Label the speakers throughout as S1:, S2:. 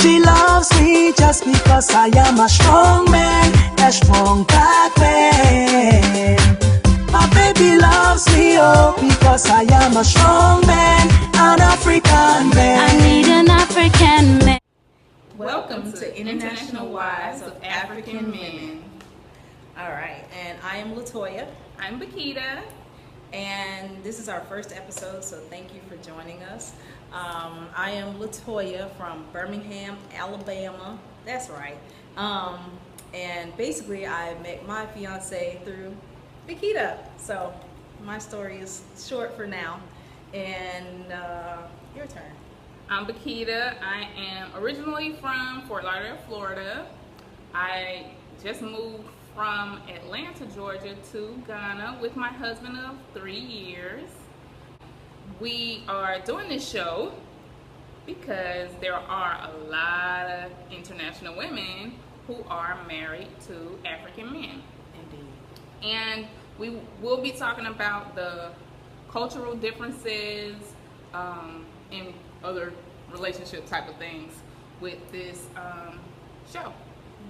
S1: She loves me just because I am a strong man, a strong black man. My baby loves me, oh, because I am a strong man, an African man.
S2: I need an African man.
S3: Welcome to International Wives of African Men.
S4: All right, and I am Latoya,
S3: I'm Bakita.
S4: and this is our first episode, so thank you for joining us. I am Latoya from Birmingham, Alabama. That's right. And basically, I met my fiance through Bakita. So my story is short for now. And your turn.
S3: I'm Bakita. I am originally from Fort Lauderdale, Florida. I just moved from Atlanta, Georgia to Ghana with my husband of 3 years. We are doing this show because there are a lot of international women who are married to African men.
S4: Indeed.
S3: And we will be talking about the cultural differences and other relationship type of things with this show.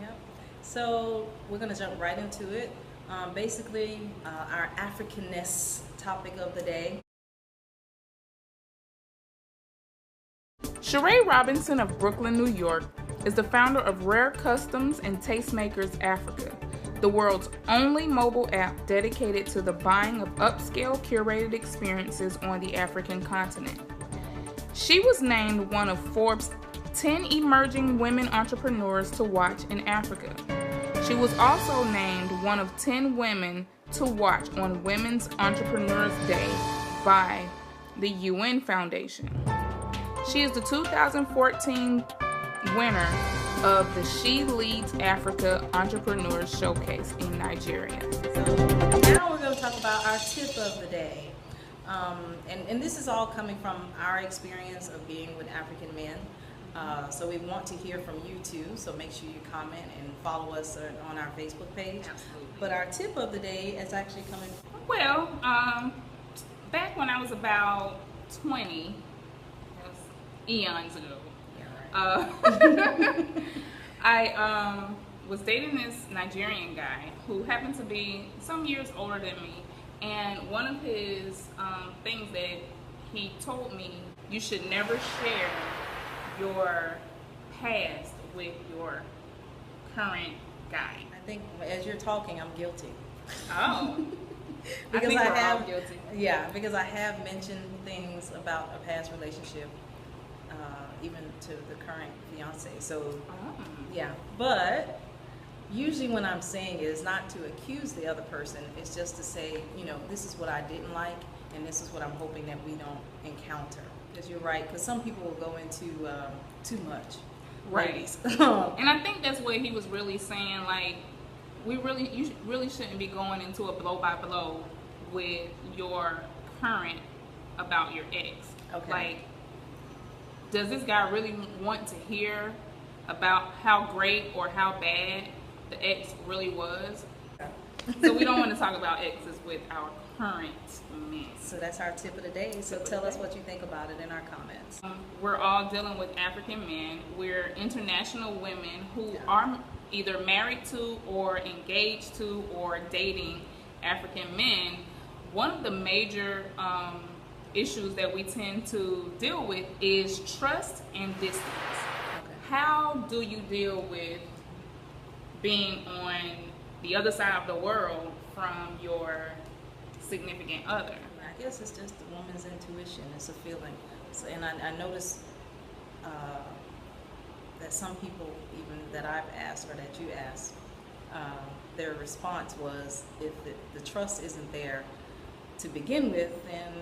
S4: Yep. So we're going to jump right into it. Basically, our Africanness topic of the day.
S3: Sheree Robinson of Brooklyn, New York, is the founder of Rare Customs and Tastemakers Africa, the world's only mobile app dedicated to the buying of upscale curated experiences on the African continent. She was named one of Forbes' 10 emerging women entrepreneurs to watch in Africa. She was also named one of 10 women to watch on Women's Entrepreneurs Day by the UN Foundation. She is the 2014 winner of the She Leads Africa Entrepreneurs Showcase in Nigeria.
S4: So now we're going to talk about our tip of the day. And this is all coming from our experience of being with African men. So we want to hear from you too, so make sure you comment and follow us on our Facebook page.
S3: Absolutely.
S4: But our tip of the day is actually coming from...
S3: Well, back when I was about 20, that was eons ago, I was dating this Nigerian guy who happened to be some years older than me, and one of his things that he told me, you should never share your past with your current guy.
S4: I think as you're talking, I'm guilty.
S3: Oh.
S4: Because
S3: I think we're
S4: have,
S3: all guilty.
S4: Yeah, because I have mentioned things about a past relationship, even to the current fiance. So, yeah. But usually when I'm saying it, it's not to accuse the other person. It's just to say, you know, this is what I didn't like, and this is what I'm hoping that we don't encounter. Because you're right, because some people will go into too much.
S3: Right. And I think that's what he was really saying, like, you really shouldn't be going into a blow by blow with your current about your ex.
S4: Okay.
S3: Like, does this guy really want to hear about how great or how bad the ex really was? So we don't want to talk about exes with our current men.
S4: So that's our tip of the day. So tell us what you think about it in our comments.
S3: We're all dealing with African men. We're international women who are either married to or engaged to or dating African men. One of the major issues that we tend to deal with is trust and distance.
S4: Okay.
S3: How do you deal with being on the other side of the world from your significant other?
S4: I guess it's just the woman's intuition. It's a feeling. So, and I noticed that some people, even that I've asked or that you asked, their response was, if the trust isn't there to begin with, then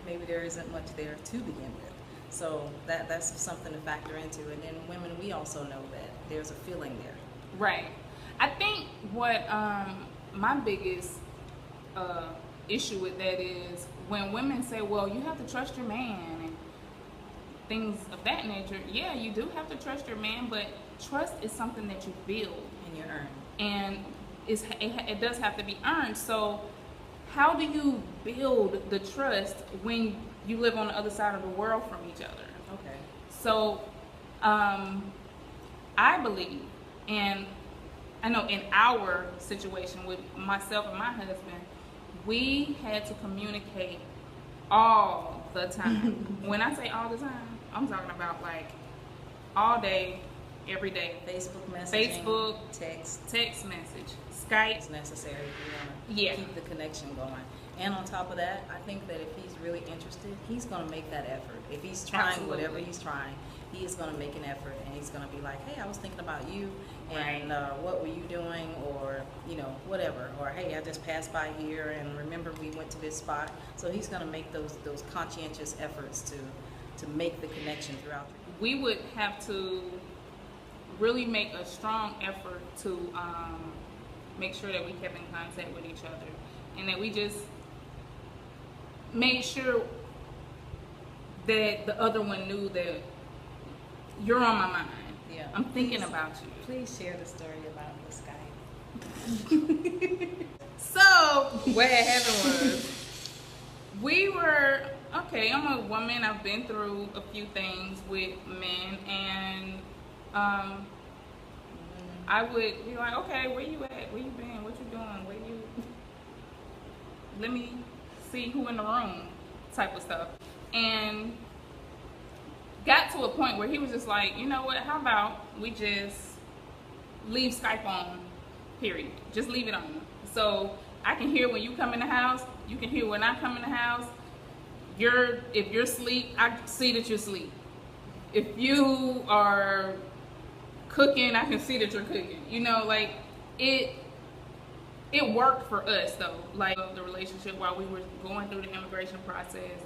S4: maybe there isn't much there to begin with. So that's something to factor into. And then women, we also know that there's a feeling there.
S3: Right. I think what my biggest issue with that is when women say, well, you have to trust your man and things of that nature. Yeah, you do have to trust your man, but trust is something that you build.
S4: And you earn.
S3: And it does have to be earned. So how do you build the trust when you live on the other side of the world from each other?
S4: Okay.
S3: So I believe, and I know in our situation with myself and my husband, we had to communicate all the time. When I say all the time, I'm talking about like all day, every day.
S4: Facebook messaging,
S3: Facebook,
S4: text
S3: message, Skype.
S4: is necessary if you
S3: Yeah.
S4: want to keep the connection going. And on top of that, I think that if he's really interested, he's going to make that effort. If he's trying
S3: Absolutely.
S4: whatever he's trying, he is going to make an effort, and he's going to be like, hey, I was thinking about you, and what were you doing, or, you know, whatever. Or, hey, I just passed by here, and remember we went to this spot. So he's going to make those conscientious efforts to make the connection throughout.
S3: We would have to really make a strong effort to make sure that we kept in contact with each other, and that we just made sure that the other one knew that you're on my mind.
S4: Yeah.
S3: I'm thinking about you.
S4: Please share the story about the Skype.
S3: So what had happened was, we were, okay, I'm a woman, I've been through a few things with men, and I would be like, okay, where you at? Where you been? What you doing? Where you, let me see who in the room, type of stuff. And got to a point where he was just like, you know what, how about we just leave Skype on, period. Just leave it on. So I can hear when you come in the house, you can hear when I come in the house. If you're asleep, I see that you're asleep. If you are cooking, I can see that you're cooking. You know, like, it worked for us though. Like, the relationship while we were going through the immigration process,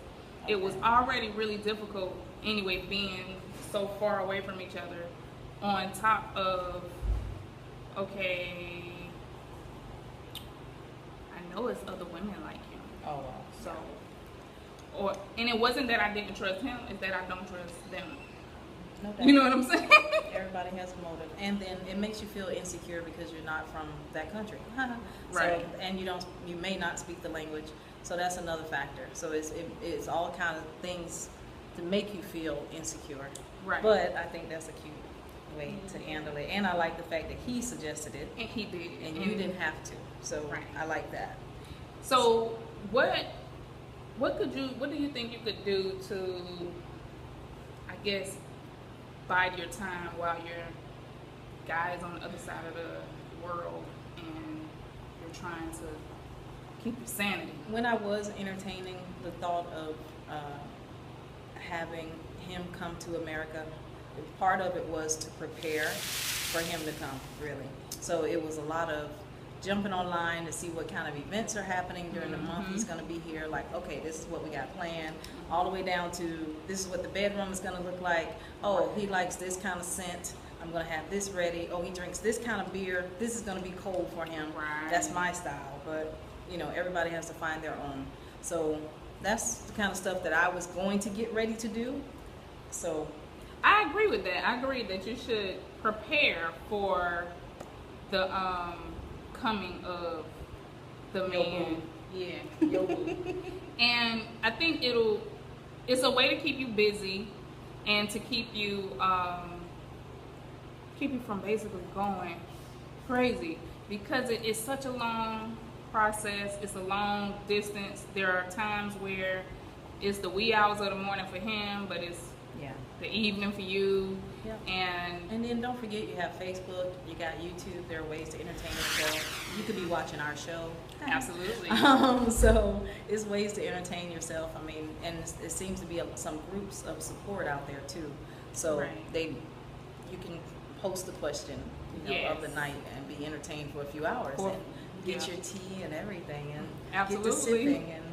S3: it was already really difficult anyway, being so far away from each other, on top of, okay, I know it's other women like him.
S4: Oh, wow.
S3: So, and it wasn't that I didn't trust him, it's that I don't trust them.
S4: No doubt.
S3: You know what I'm saying?
S4: Everybody has a motive, and then it makes you feel insecure because you're not from that country.
S3: Right.
S4: So, and you may not speak the language, so that's another factor. So it's all kind of things to make you feel insecure.
S3: Right.
S4: But I think that's a cute way to handle it, and I like the fact that he suggested it,
S3: And he did.
S4: and you didn't have to. So
S3: Right.
S4: I like that.
S3: So what do you think you could do to, I guess, bide your time while your guy's on the other side of the world and you're trying to keep your sanity?
S4: When I was entertaining the thought of having him come to America, part of it was to prepare for him to come, really. So it was a lot of jumping online to see what kind of events are happening during the month he's going to be here. Like, okay, this is what we got planned, all the way down to this is what the bedroom is going to look like. Oh, he likes this kind of scent. I'm going to have this ready. Oh, he drinks this kind of beer. This is going to be cold for him.
S3: Right.
S4: That's my style. But, you know, everybody has to find their own. So that's the kind of stuff that I was going to get ready to do. So
S3: I agree with that. I agree that you should prepare for the coming of the man. Yeah, your boo. And I think it's a way to keep you busy and to keep you from basically going crazy, because it is such a long process. It's a long distance. There are times where it's the wee hours of the morning for him, but it's the evening for you.
S4: Yeah.
S3: And
S4: then don't forget, you have Facebook, you got YouTube. There are ways to entertain yourself. You could be watching our show.
S3: absolutely.
S4: So it's ways to entertain yourself. I mean, and it seems to be some groups of support out there too. So
S3: Right.
S4: you can post the question, of the night and be entertained for a few hours and get your tea and everything and get to
S3: Absolutely.
S4: sipping and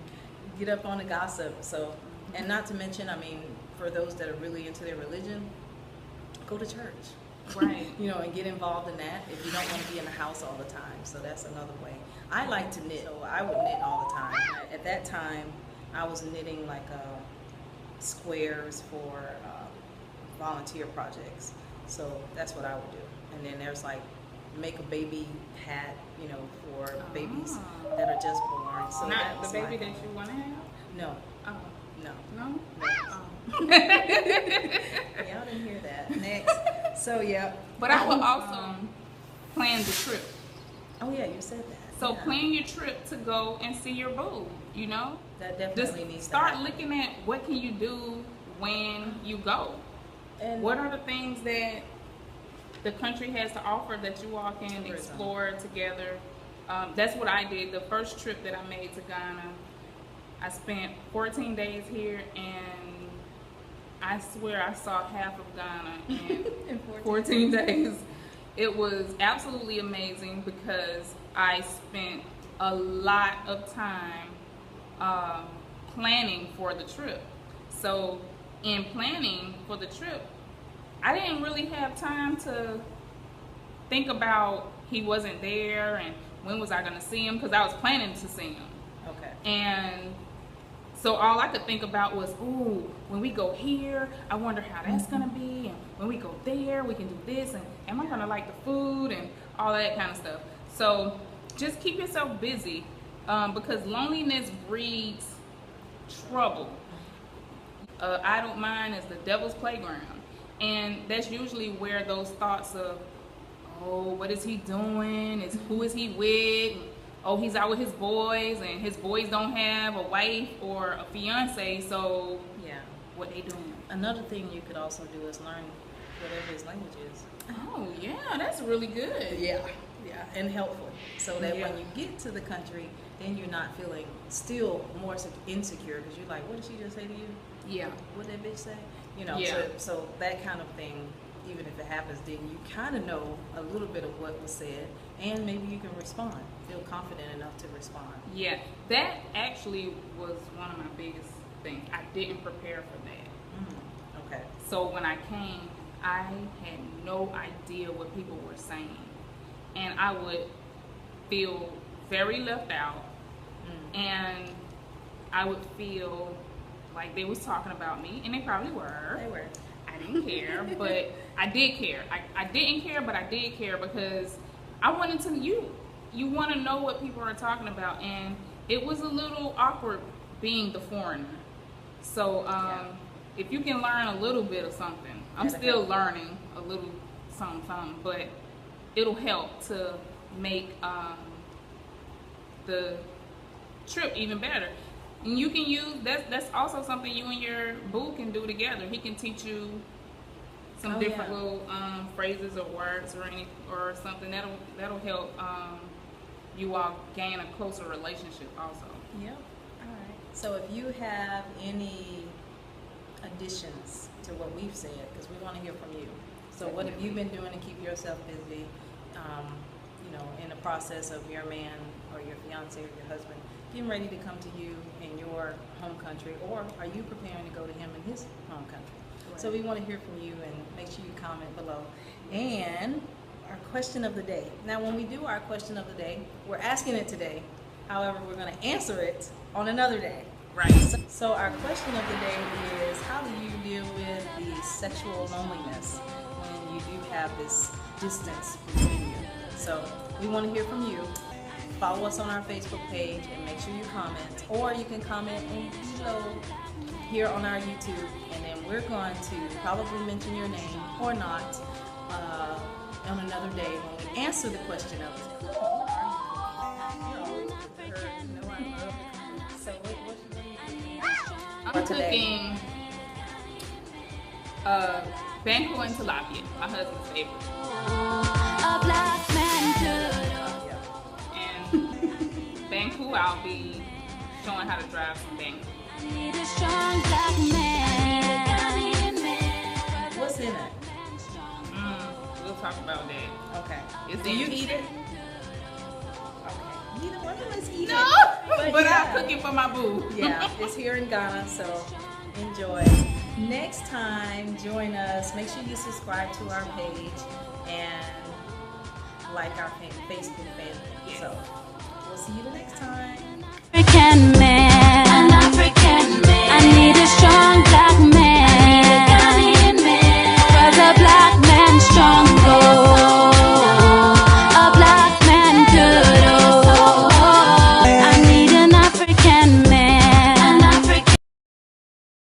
S4: get up on the gossip. So, and not to mention, I mean, for those that are really into their religion, go to church.
S3: Right.
S4: And get involved in that if you don't want to be in the house all the time. So that's another way. I like to knit, so I would knit all the time. At that time, I was knitting like squares for volunteer projects. So that's what I would do. And then there's like make a baby hat, for babies that are just born. So
S3: Not the baby that you want to have?
S4: No.
S3: Oh.
S4: No.
S3: No?
S4: Next.
S3: Oh.
S4: Y'all didn't hear that. Next. So yeah.
S3: But I will also plan the trip.
S4: Oh yeah, you said that.
S3: So
S4: yeah.
S3: plan your trip to go and see your boo, you know?
S4: That definitely
S3: Just
S4: needs to
S3: start
S4: happen.
S3: looking at what can you do when you go.
S4: And
S3: What are the things that the country has to offer that you all can
S4: Tourism.
S3: explore together? That's what I did. The first trip that I made to Ghana, I spent 14 days here, and I swear I saw half of Ghana in 14 days. It was absolutely amazing because I spent a lot of time planning for the trip. So in planning for the trip, I didn't really have time to think about he wasn't there and when was I going to see him, because I was planning to see him.
S4: okay.
S3: And so all I could think about was, ooh, when we go here, I wonder how that's going to be. And when we go there, we can do this. And am I going to like the food and all that kind of stuff? So just keep yourself busy because loneliness breeds trouble. Idle mind is the devil's playground. And that's usually where those thoughts of, oh, what is he doing? Who is he with? Oh, he's out with his boys, and his boys don't have a wife or a fiance, so
S4: Yeah.
S3: what they doing?
S4: Another thing you could also do is learn whatever his language is.
S3: Oh, yeah, that's really good.
S4: Yeah, and helpful. So that
S3: Yeah.
S4: when you get to the country, then you're not feeling still more insecure because you're like, what did she just say to you?
S3: Yeah.
S4: What did that bitch say? You know,
S3: Yeah.
S4: so that kind of thing, even if it happens, then you kind of know a little bit of what was said, and maybe you can respond, feel confident enough to respond.
S3: Yeah, that actually was one of my biggest things. I didn't prepare for that.
S4: Okay.
S3: So when I came, I had no idea what people were saying. And I would feel very left out. And I would feel like they was talking about me, and they probably were.
S4: They were.
S3: I didn't care, but I did care. I didn't care, but I did care because I wanted to, you want to know what people are talking about, and it was a little awkward being the foreigner. So if you can learn a little bit of something, I'm still learning a little something, but it'll help to make the trip even better. And you can use that's also something you and your boo can do together. He can teach you some different little phrases or words or something that'll help you all gain a closer relationship also.
S4: Yep. All right. So if you have any additions to what we've said, because we want to hear from you. So what have you been doing to keep yourself busy? You know, in the process of your man or your fiance or your husband getting ready to come to you in your home country, or are you preparing to go to him in his home country? Right. So we want to hear from you, and make sure you comment below. And our question of the day. Now, when we do our question of the day, we're asking it today. However, we're going to answer it on another day.
S3: Right.
S4: So our question of the day is, how do you deal with the sexual loneliness when you do have this distance between you? So we want to hear from you. Follow us on our Facebook page and make sure you comment, or you can comment below here on our YouTube, and then we're going to probably mention your name or not on another day when we answer the question of it. So what are you cooking?
S3: I'm cooking banku and tilapia, my husband's favorite.
S2: A black man could.
S3: And banku, I'll be showing how to drive some banku.
S2: I need a strong black man.
S4: What's in it?
S3: We'll talk about that.
S4: Okay.
S3: Is
S4: Do
S3: it
S4: you eat it? Okay. Neither one of us eat
S3: No,
S4: it.
S3: but
S4: yeah.
S3: I'll cook it for my boo.
S4: Yeah, it's here in Ghana, so enjoy. Next time, join us. Make sure you subscribe to our page and like our Facebook fan.
S3: Yes.
S4: So we'll see you the next time.
S2: African